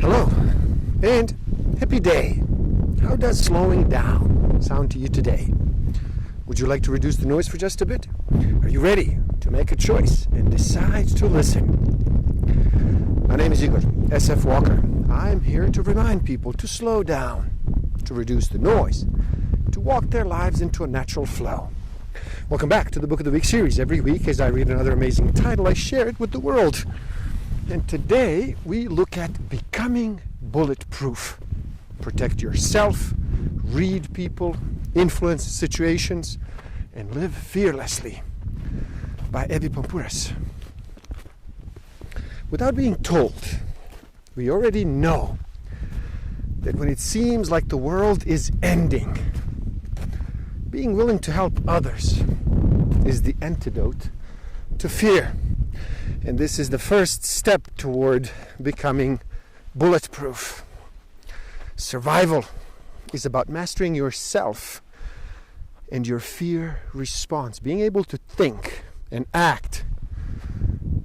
Hello, and happy day. How does slowing down sound to you today? Would you like to reduce the noise for just a bit? Are you ready to make a choice and decide to listen? My name is Igor SF Walker. I'm here to remind people to slow down, to reduce the noise, to walk their lives into a natural flow. Welcome back to the Book of the Week series. Every week as I read another amazing title, I share it with the world. And today we look at becoming bulletproof. Protect yourself, read people, influence situations, and live fearlessly. By Evi Pampouras. Without being told, we already know that when it seems like the world is ending, being willing to help others is the antidote to fear. And this is the first step toward becoming bulletproof. Survival is about mastering yourself and your fear response. Being able to think and act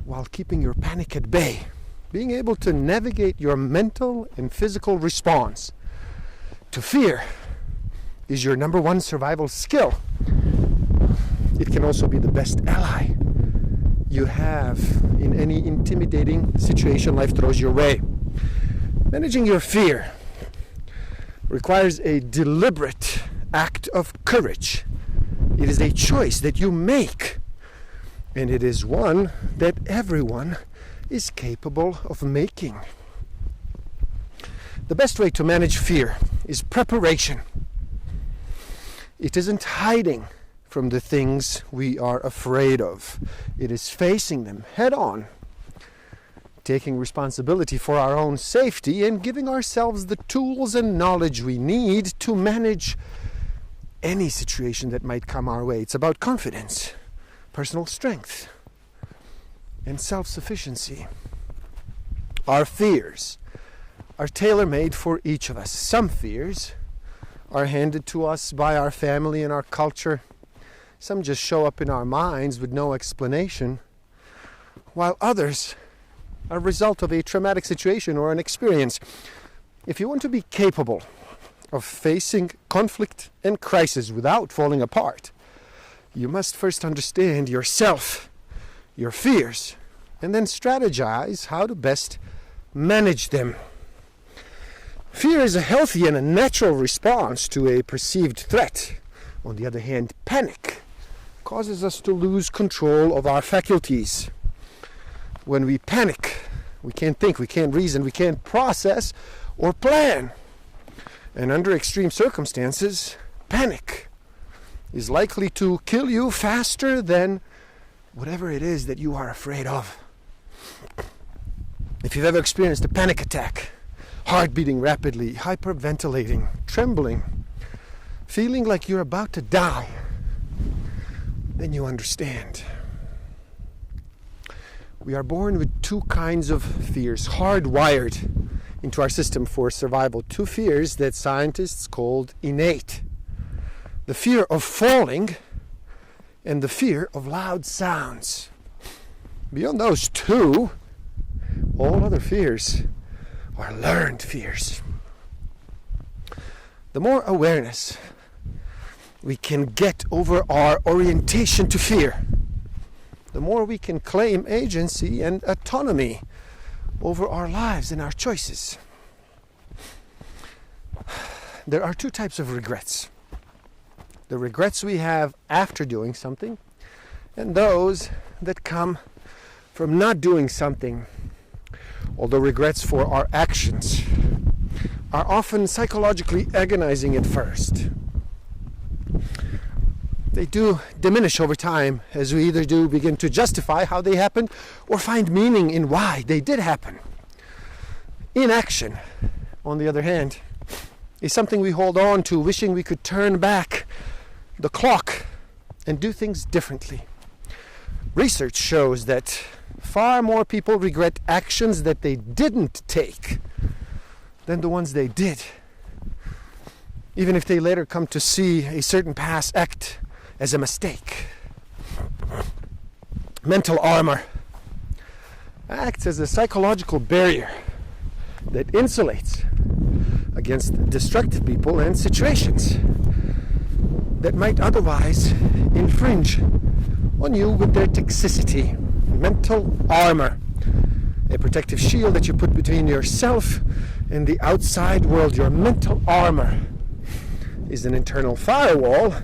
while keeping your panic at bay. Being able to navigate your mental and physical response to fear is your number one survival skill. It can also be the best ally you have in any intimidating situation life throws your way. Managing your fear requires a deliberate act of courage. It is a choice that you make, and it is one that everyone is capable of making. The best way to manage fear is preparation. It isn't hiding from the things we are afraid of. It is facing them head on, taking responsibility for our own safety and giving ourselves the tools and knowledge we need to manage any situation that might come our way. It's about confidence, personal strength, and self-sufficiency. Our fears are tailor-made for each of us. Some fears are handed to us by our family and our culture. Some just show up in our minds with no explanation, while others are a result of a traumatic situation or an experience. If you want to be capable of facing conflict and crisis without falling apart, you must first understand yourself, your fears, and then strategize how to best manage them. Fear is a healthy and a natural response to a perceived threat. On the other hand, panic causes us to lose control of our faculties. When we panic, we can't think, we can't reason, we can't process or plan. And under extreme circumstances, panic is likely to kill you faster than whatever it is that you are afraid of. If you've ever experienced a panic attack, heart beating rapidly, hyperventilating, trembling, feeling like you're about to die, then you understand. We are born with two kinds of fears, hardwired into our system for survival. Two fears that scientists called innate. The fear of falling and the fear of loud sounds. Beyond those two, all other fears are learned fears. The more awareness we can get over our orientation to fear, the more we can claim agency and autonomy over our lives and our choices. There are two types of regrets. The regrets we have after doing something, and those that come from not doing something. Although regrets for our actions are often psychologically agonizing at first, they do diminish over time as we either do begin to justify how they happened or find meaning in why they did happen. Inaction, on the other hand, is something we hold on to, wishing we could turn back the clock and do things differently. Research shows that far more people regret actions that they didn't take than the ones they did, even if they later come to see a certain past act as a mistake. Mental armor acts as a psychological barrier that insulates against destructive people and situations that might otherwise infringe on you with their toxicity. Mental armor, a protective shield that you put between yourself and the outside world. Your mental armor is an internal firewall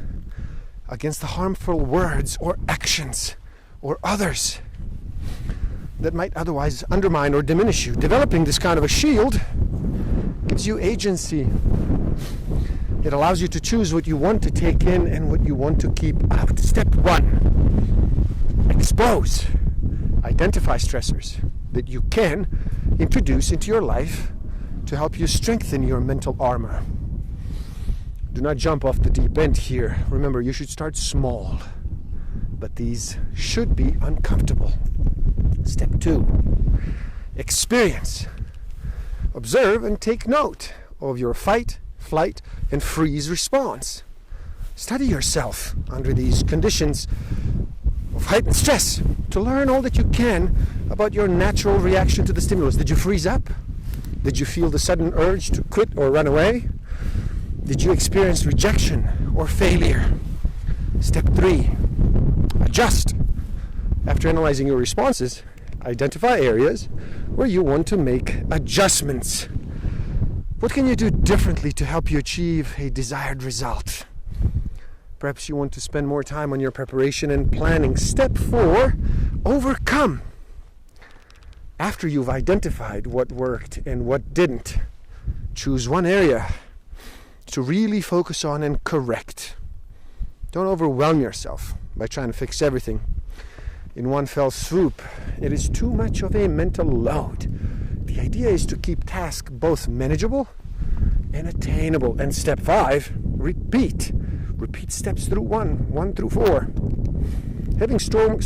against the harmful words or actions or others that might otherwise undermine or diminish you. Developing this kind of a shield gives you agency. It allows you to choose what you want to take in and what you want to keep out. Step 1, expose. Identify stressors that you can introduce into your life to help you strengthen your mental armor. Do not jump off the deep end here. Remember, you should start small, but these should be uncomfortable. Step 2, experience. Observe and take note of your fight, flight, and freeze response. Study yourself under these conditions of heightened stress to learn all that you can about your natural reaction to the stimulus. Did you freeze up? Did you feel the sudden urge to quit or run away? Did you experience rejection or failure? Step 3, adjust. After analyzing your responses, identify areas where you want to make adjustments. What can you do differently to help you achieve a desired result? Perhaps you want to spend more time on your preparation and planning. Step 4, overcome. After you've identified what worked and what didn't, choose one area to really focus on and correct. Don't overwhelm yourself by trying to fix everything in one fell swoop. It is too much of a mental load. The idea is to keep tasks both manageable and attainable. And step 5, repeat. Repeat steps through 1 through 4. Having strong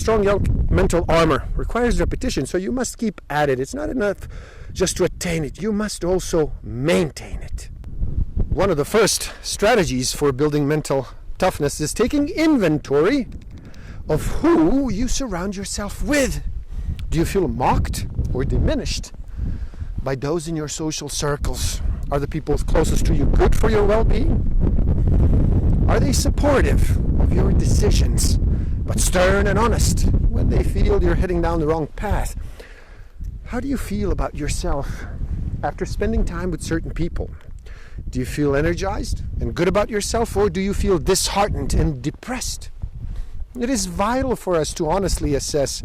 mental armor requires repetition, so you must keep at it. It's not enough just to attain it. You must also maintain it. One of the first strategies for building mental toughness is taking inventory of who you surround yourself with. Do you feel mocked or diminished by those in your social circles? Are the people closest to you good for your well-being? Are they supportive of your decisions, but stern and honest when they feel you're heading down the wrong path? How do you feel about yourself after spending time with certain people? Do you feel energized and good about yourself, or do you feel disheartened and depressed? It is vital for us to honestly assess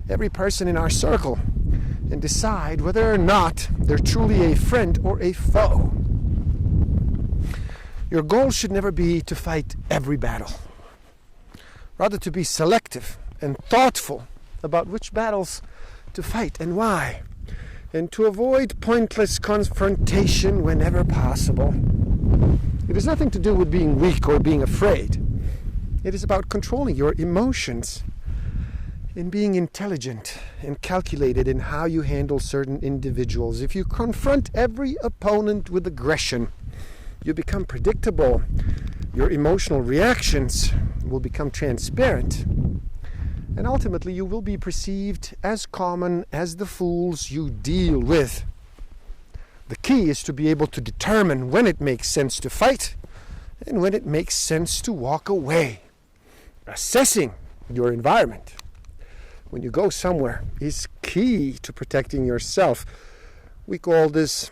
every person in our circle and decide whether or not they're truly a friend or a foe. Your goal should never be to fight every battle, rather to be selective and thoughtful about which battles to fight and why, and to avoid pointless confrontation whenever possible. It has nothing to do with being weak or being afraid. It is about controlling your emotions and being intelligent and calculated in how you handle certain individuals. If you confront every opponent with aggression, you become predictable. Your emotional reactions will become transparent. And ultimately, you will be perceived as common as the fools you deal with. The key is to be able to determine when it makes sense to fight and when it makes sense to walk away. Assessing your environment when you go somewhere is key to protecting yourself. We call this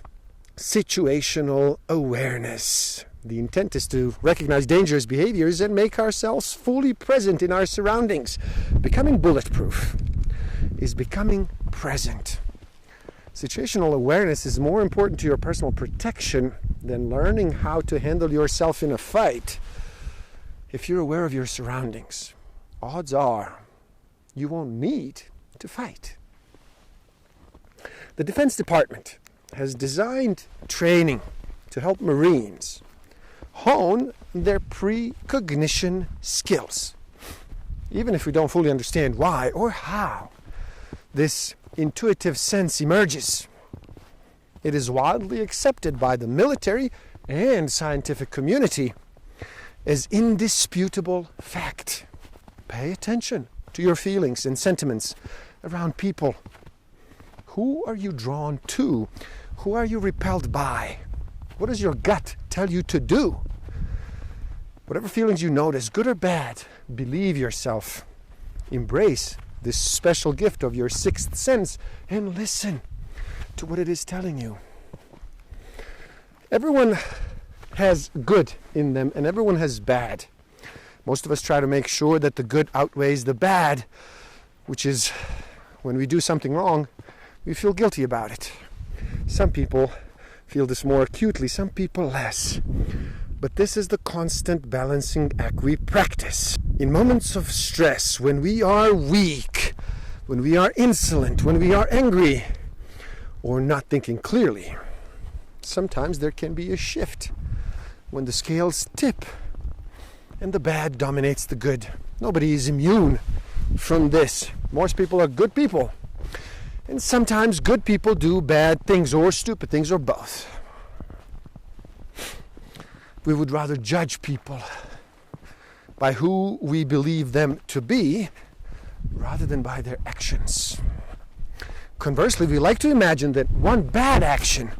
situational awareness. The intent is to recognize dangerous behaviors and make ourselves fully present in our surroundings. Becoming bulletproof is becoming present. Situational awareness is more important to your personal protection than learning how to handle yourself in a fight. If you're aware of your surroundings, odds are you won't need to fight. The Defense Department has designed training to help Marines hone their precognition skills. Even if we don't fully understand why or how this intuitive sense emerges, it is widely accepted by the military and scientific community as indisputable fact. Pay attention to your feelings and sentiments around people. Who are you drawn to Who are you repelled by? What does your gut tell you to do? Whatever feelings you notice, good or bad, believe yourself. Embrace this special gift of your sixth sense and listen to what it is telling you. Everyone has good in them and everyone has bad. Most of us try to make sure that the good outweighs the bad, which is when we do something wrong, we feel guilty about it. Some people feel this more acutely, some people less. But this is the constant balancing act we practice. In moments of stress, when we are weak, when we are insolent, when we are angry, or not thinking clearly, sometimes there can be a shift when the scales tip and the bad dominates the good. Nobody is immune from this. Most people are good people. And sometimes good people do bad things or stupid things or both. We would rather judge people by who we believe them to be rather than by their actions. Conversely, we like to imagine that one bad action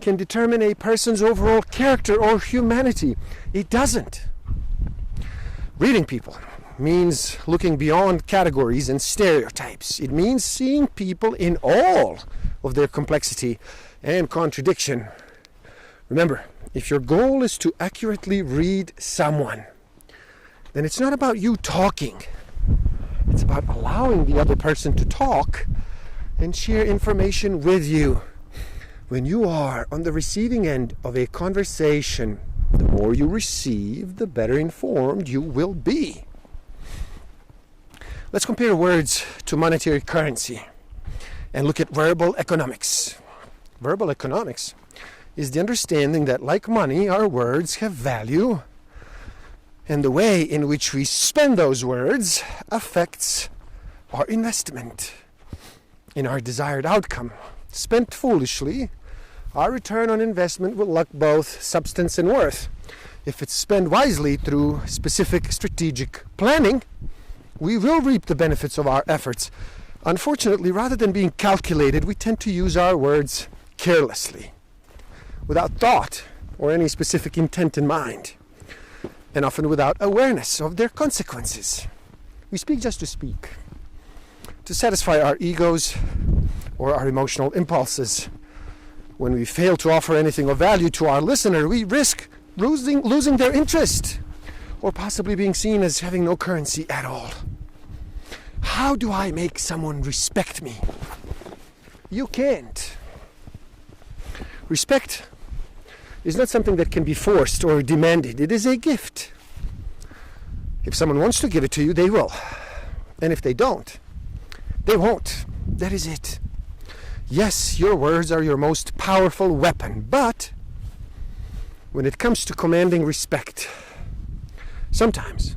can determine a person's overall character or humanity. It doesn't. Reading people means looking beyond categories and stereotypes. It means seeing people in all of their complexity and contradiction. Remember, if your goal is to accurately read someone, then it's not about you talking. It's about allowing the other person to talk and share information with you. When you are on the receiving end of a conversation, the more you receive, the better informed you will be. Let's compare words to monetary currency and look at verbal economics. Verbal economics is the understanding that, like money, our words have value, and the way in which we spend those words affects our investment in our desired outcome. Spent foolishly, our return on investment will lack both substance and worth. If it's spent wisely through specific strategic planning, we will reap the benefits of our efforts. Unfortunately, rather than being calculated, we tend to use our words carelessly, without thought or any specific intent in mind, and often without awareness of their consequences. We speak just to speak, to satisfy our egos or our emotional impulses. When we fail to offer anything of value to our listener, we risk losing their interest, or possibly being seen as having no currency at all. How do I make someone respect me? You can't. Respect is not something that can be forced or demanded. It is a gift. If someone wants to give it to you, they will. And if they don't, they won't. That is it. Yes, your words are your most powerful weapon, but when it comes to commanding respect, sometimes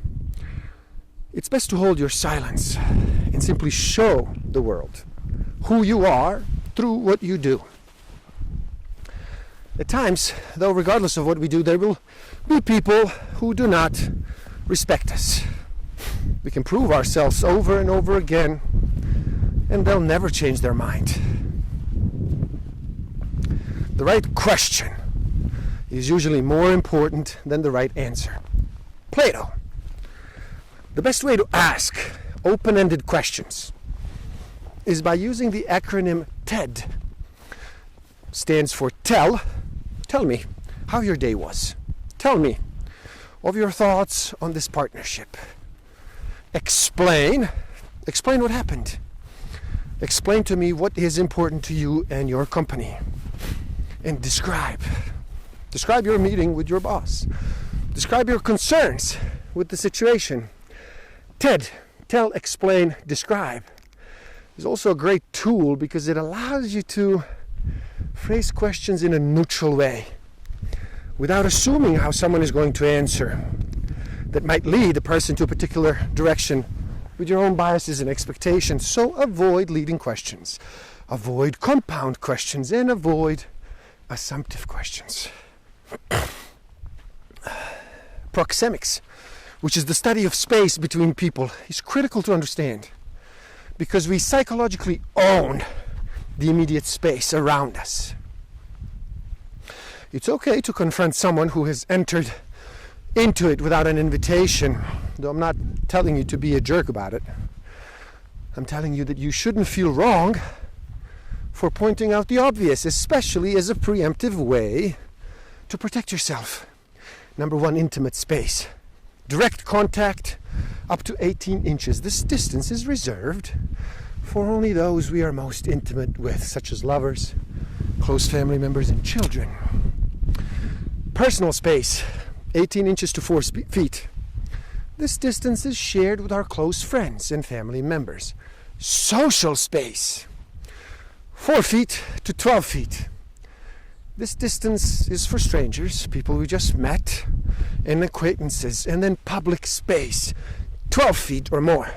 it's best to hold your silence and simply show the world who you are through what you do. At times, though, regardless of what we do, there will be people who do not respect us. We can prove ourselves over and over again, and they'll never change their mind. The right question is usually more important than the right answer. Plato. The best way to ask open-ended questions is by using the acronym TED. Stands for tell me how your day was. Tell me of your thoughts on this partnership. Explain what happened. Explain to me what is important to you and your company. And describe your meeting with your boss. Describe your concerns with the situation. TED, tell, explain, describe, is also a great tool because it allows you to phrase questions in a neutral way without assuming how someone is going to answer that might lead the person to a particular direction with your own biases and expectations. So avoid leading questions, avoid compound questions, and avoid assumptive questions. Proxemics, which is the study of space between people, is critical to understand because we psychologically own the immediate space around us. It's okay to confront someone who has entered into it without an invitation, though I'm not telling you to be a jerk about it. I'm telling you that you shouldn't feel wrong for pointing out the obvious, especially as a preemptive way to protect yourself. Number one, intimate space. Direct contact up to 18 inches. This distance is reserved for only those we are most intimate with, such as lovers, close family members, and children. Personal space, 18 inches to 4 feet. This distance is shared with our close friends and family members. Social space, 4 feet to 12 feet. This distance is for strangers, people we just met, and acquaintances. And then public space, 12 feet or more.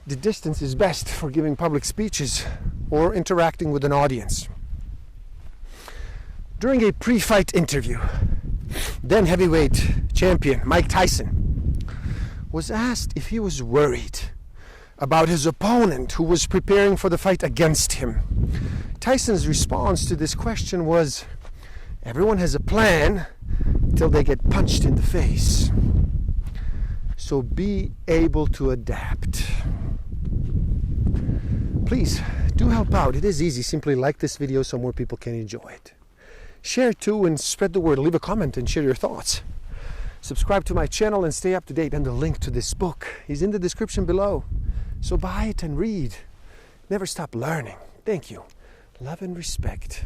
The distance is best for giving public speeches or interacting with an audience. During a pre-fight interview, then heavyweight champion Mike Tyson was asked if he was worried about his opponent who was preparing for the fight against him. Tyson's response to this question was, everyone has a plan till they get punched in the face. So be able to adapt. Please do help out. It is easy. Simply like this video so more people can enjoy it. Share too and spread the word. Leave a comment and share your thoughts. Subscribe to my channel and stay up to date. And the link to this book is in the description below. So buy it and read. Never stop learning. Thank you. Love and respect.